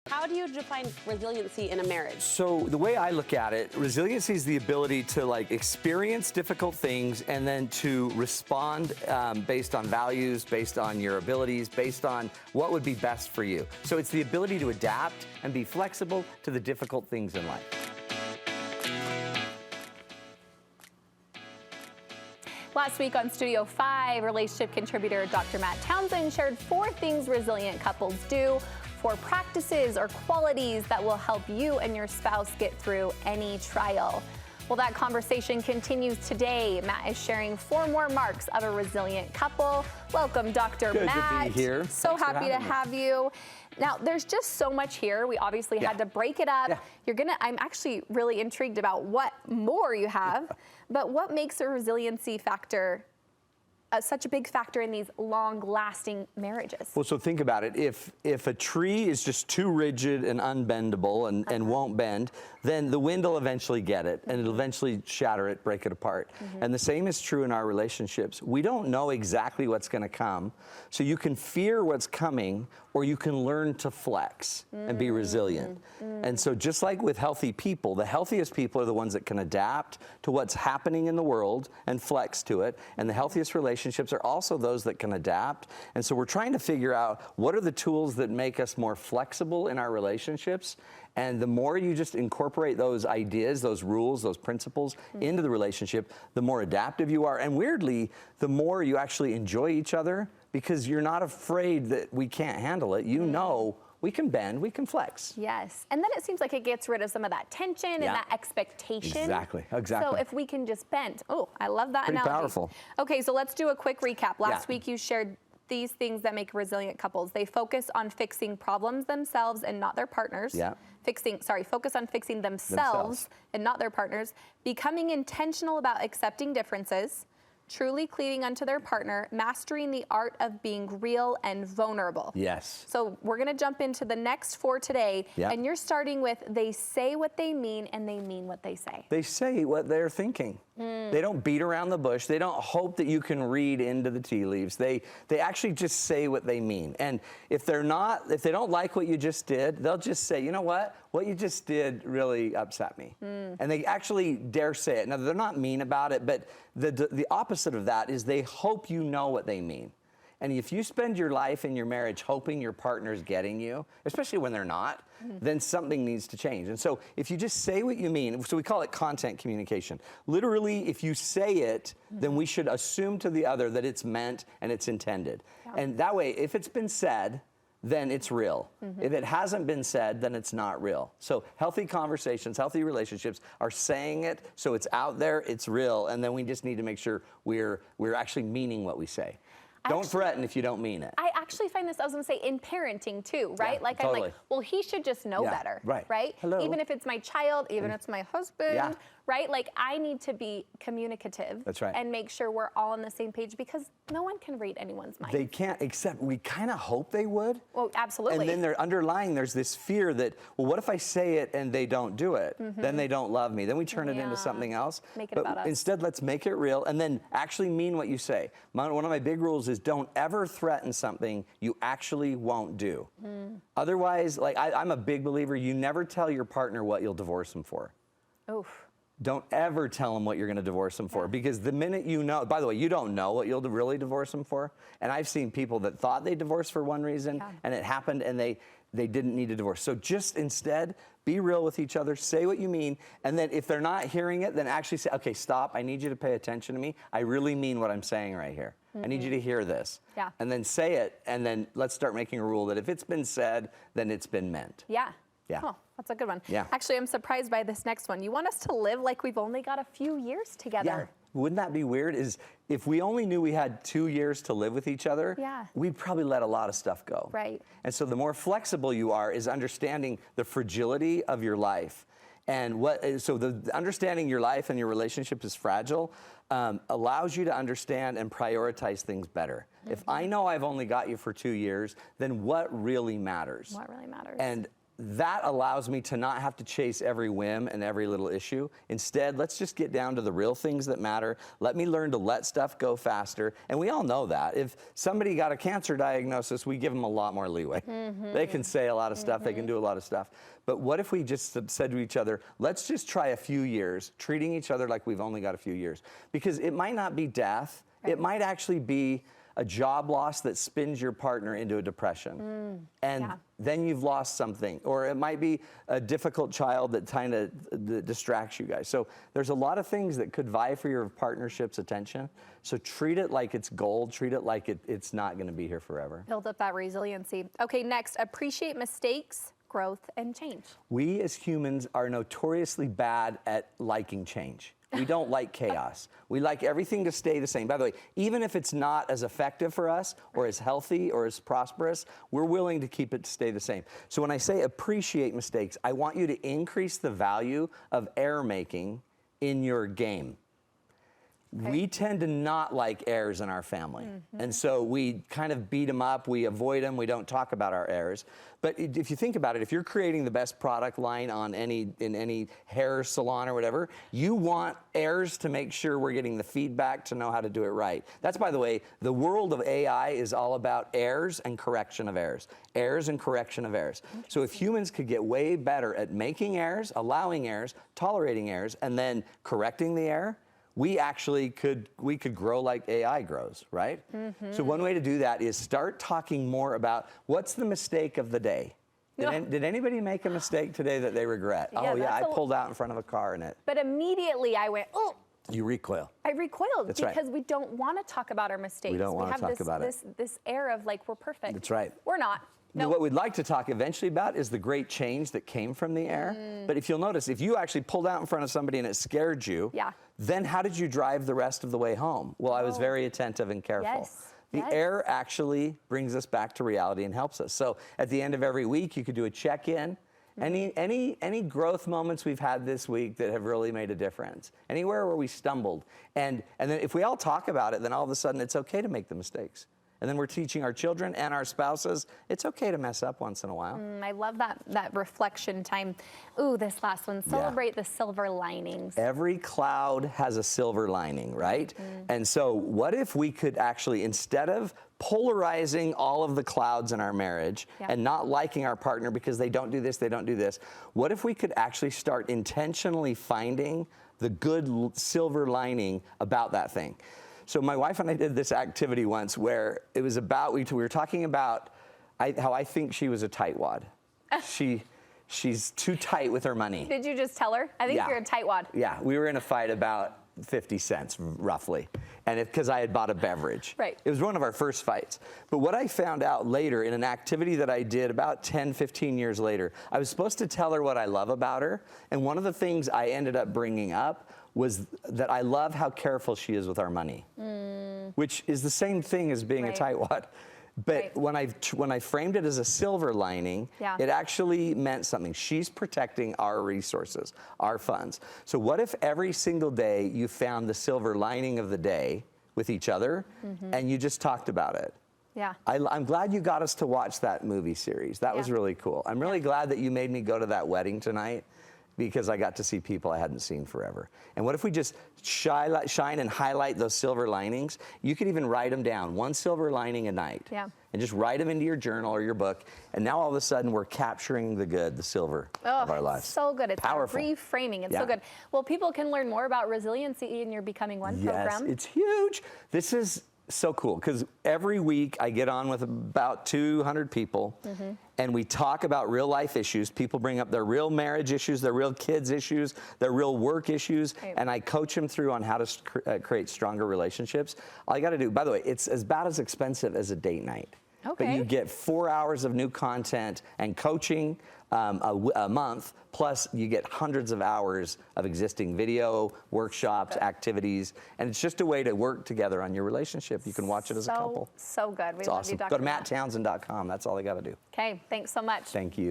How do you define resiliency in a marriage? So the way I look at it, resiliency is the ability to experience difficult things and then to respond based on values, based on your abilities, based on what would be best for you. So it's the ability to adapt and be flexible to the difficult things in life. Last week on Studio 5, relationship contributor Dr. Matt Townsend shared 4 things resilient couples do, 4 practices or qualities that will help you and your spouse get through any trial. Well, that conversation continues today. Matt is sharing 4 more marks of a resilient couple. Welcome, Dr. Matt. Good to be here. So happy to have you. Now, there's just so much here. We obviously had to break it up. I'm actually really intrigued about what more you have, but what makes a resiliency factor such a big factor in these long-lasting marriages? Well, so think about it. If a tree is just too rigid and unbendable and won't bend, then the wind will eventually get it, and it'll eventually shatter it, break it apart. And the same is true in our relationships. We don't know exactly what's going to come, so you can fear what's coming, or you can learn to flex and be resilient. And so just like with healthy people, the healthiest people are the ones that can adapt to what's happening in the world and flex to it, and the healthiest relationships are also those that can adapt. And so we're trying to figure out what are the tools that make us more flexible in our relationships. And the more you just incorporate those ideas, those rules, those principles into the relationship, the more adaptive you are. And weirdly, the more you actually enjoy each other, because you're not afraid that we can't handle it. You know we can bend, we can flex. Yes, and then it seems like it gets rid of some of that tension and that expectation. Exactly. So if we can just bend. Oh, I love that Pretty analogy. powerful. Okay, so let's do a quick recap. Last week you shared these things that make resilient couples. They focus on fixing problems themselves and not their partners. Focus on fixing themselves and not their partners. Becoming intentional about accepting differences. Truly cleaving unto their partner, mastering the art of being real and vulnerable. Yes. So we're going to jump into the next 4 today, and you're starting with they say what they mean and they mean what they say. They say what they're thinking. They don't beat around the bush. They don't hope that you can read into the tea leaves. They actually just say what they mean. And if they don't like what you just did, they'll just say, you know what you just did really upset me. And they actually dare say it. Now, they're not mean about it, but the opposite of that is they hope you know what they mean. And if you spend your life in your marriage hoping your partner's getting you, especially when they're not, then something needs to change. And so if you just say what you mean, so we call it content communication. Literally, if you say it, then we should assume to the other that it's meant and it's intended. And that way, if it's been said, then it's real. If it hasn't been said, then it's not real. So healthy conversations, healthy relationships are saying it, so it's out there, it's real, and then we just need to make sure we're actually meaning what we say. Don't threaten if you don't mean it. I actually find this, I was going to say, in parenting too, right? Yeah, totally. I'm like, well, he should just know better, right? Hello. Even if it's my child, even if it's my husband, right? Like, I need to be communicative. That's right. And make sure we're all on the same page, because no one can read anyone's mind. They can't, except we kind of hope they would. Well, absolutely. And then there's this fear that, well, what if I say it and they don't do it? Then they don't love me. Then we turn it into something else. Make it about us. Instead, let's make it real and then actually mean what you say. One of my big rules is don't ever threaten something you actually won't do. Otherwise, I'm a big believer, you never tell your partner what you'll divorce them for. Oof. Don't ever tell them what you're going to divorce them for, because the minute you know, by the way, you don't know what you'll really divorce them for. And I've seen people that thought they divorced for one reason and it happened and they didn't need a divorce. So just instead, be real with each other, say what you mean, and then if they're not hearing it, then actually say, okay, stop, I need you to pay attention to me. I really mean what I'm saying right here. I need you to hear this. And then say it, and then let's start making a rule that if it's been said, then it's been meant. Yeah. Oh, that's a good one. Yeah. Actually, I'm surprised by this next one. You want us to live like we've only got a few years together. Yeah. Wouldn't that be weird? If we only knew we had 2 years to live with each other, we'd probably let a lot of stuff go. Right. And so the more flexible you are is understanding the fragility of your life. And so the understanding your life and your relationship is fragile allows you to understand and prioritize things better. If I know I've only got you for 2 years, then what really matters? What really matters? And that allows me to not have to chase every whim and every little issue. Instead, let's just get down to the real things that matter. Let me learn to let stuff go faster. And we all know that. If somebody got a cancer diagnosis, we give them a lot more leeway. They can say a lot of stuff. They can do a lot of stuff. But what if we just said to each other, let's just try a few years, treating each other like we've only got a few years. Because it might not be death. It might actually be a job loss that spins your partner into a depression. And then you've lost something. Or it might be a difficult child that kind of distracts you guys. So there's a lot of things that could vie for your partnership's attention. So treat it like it's gold. Treat it like it's not going to be here forever. Build up that resiliency. Okay, next, appreciate mistakes, growth, and change. We as humans are notoriously bad at liking change. We don't like chaos. We like everything to stay the same. By the way, even if it's not as effective for us or as healthy or as prosperous, we're willing to keep it to stay the same. So when I say appreciate mistakes, I want you to increase the value of error making in your game. We tend to not like errors in our family. And so we kind of beat them up, we avoid them, we don't talk about our errors. But if you think about it, if you're creating the best product line on in any hair salon or whatever, you want errors to make sure we're getting the feedback to know how to do it right. That's, by the way, the world of AI is all about errors and correction of errors. Errors and correction of errors. So if humans could get way better at making errors, allowing errors, tolerating errors, and then correcting the error, we actually could grow like AI grows, right? So one way to do that is start talking more about what's the mistake of the day. Did anybody make a mistake today that they regret? Yeah, oh yeah, I pulled out in front of a car in it. But immediately I went, oh. You recoil. I recoiled. That's because right. we don't want to talk about our mistakes. We don't want to talk about it. This air of like we're perfect. That's right. We're not. No. What we'd like to talk eventually about is the great change that came from the air. But if you'll notice, if you actually pulled out in front of somebody and it scared you, then how did you drive the rest of the way home? Well, I was very attentive and careful. The air actually brings us back to reality and helps us. So at the end of every week, you could do a check-in. Any growth moments we've had this week that have really made a difference? Anywhere where we stumbled? And then if we all talk about it, then all of a sudden it's okay to make the mistakes. And then we're teaching our children and our spouses, it's okay to mess up once in a while. I love that reflection time. Ooh, this last one, celebrate the silver linings. Every cloud has a silver lining, right? And so what if we could actually, instead of polarizing all of the clouds in our marriage and not liking our partner because they don't do this, they don't do this, what if we could actually start intentionally finding the good silver lining about that thing? So my wife and I did this activity once where it was about, we were talking about how I think she was a tightwad. She's too tight with her money. Did you just tell her? I think you're a tightwad. Yeah, we were in a fight about 50 cents, roughly, and because I had bought a beverage. Right. It was one of our first fights. But what I found out later in an activity that I did about 10, 15 years later, I was supposed to tell her what I love about her, and one of the things I ended up bringing up was that I love how careful she is with our money, which is the same thing as being a tightwad. But when I framed it as a silver lining, it actually meant something. She's protecting our resources, our funds. So what if every single day you found the silver lining of the day with each other and you just talked about it? Yeah. I'm glad you got us to watch that movie series. That was really cool. I'm really glad that you made me go to that wedding tonight, because I got to see people I hadn't seen forever. And what if we just shine and highlight those silver linings? You could even write them down, one silver lining a night. And just write them into your journal or your book. And now all of a sudden we're capturing the good, the silver of our lives. So good. It's powerful. Reframing. It's so good. Well, people can learn more about resiliency in your Becoming One program. Yes, it's huge. This is so cool because every week I get on with about 200 people and we talk about real life issues. People bring up their real marriage issues, their real kids issues, their real work issues, and I coach them through on how to create stronger relationships. All you got to do, by the way, it's about as expensive as a date night. But you get 4 hours of new content and coaching a month, plus you get hundreds of hours of existing video, workshops, activities, and it's just a way to work together on your relationship. You can watch it as a couple. So good. We It's love awesome. you, Dr. Go to matttownsend.com. That's all they got to do. Okay, thanks so much. Thank you.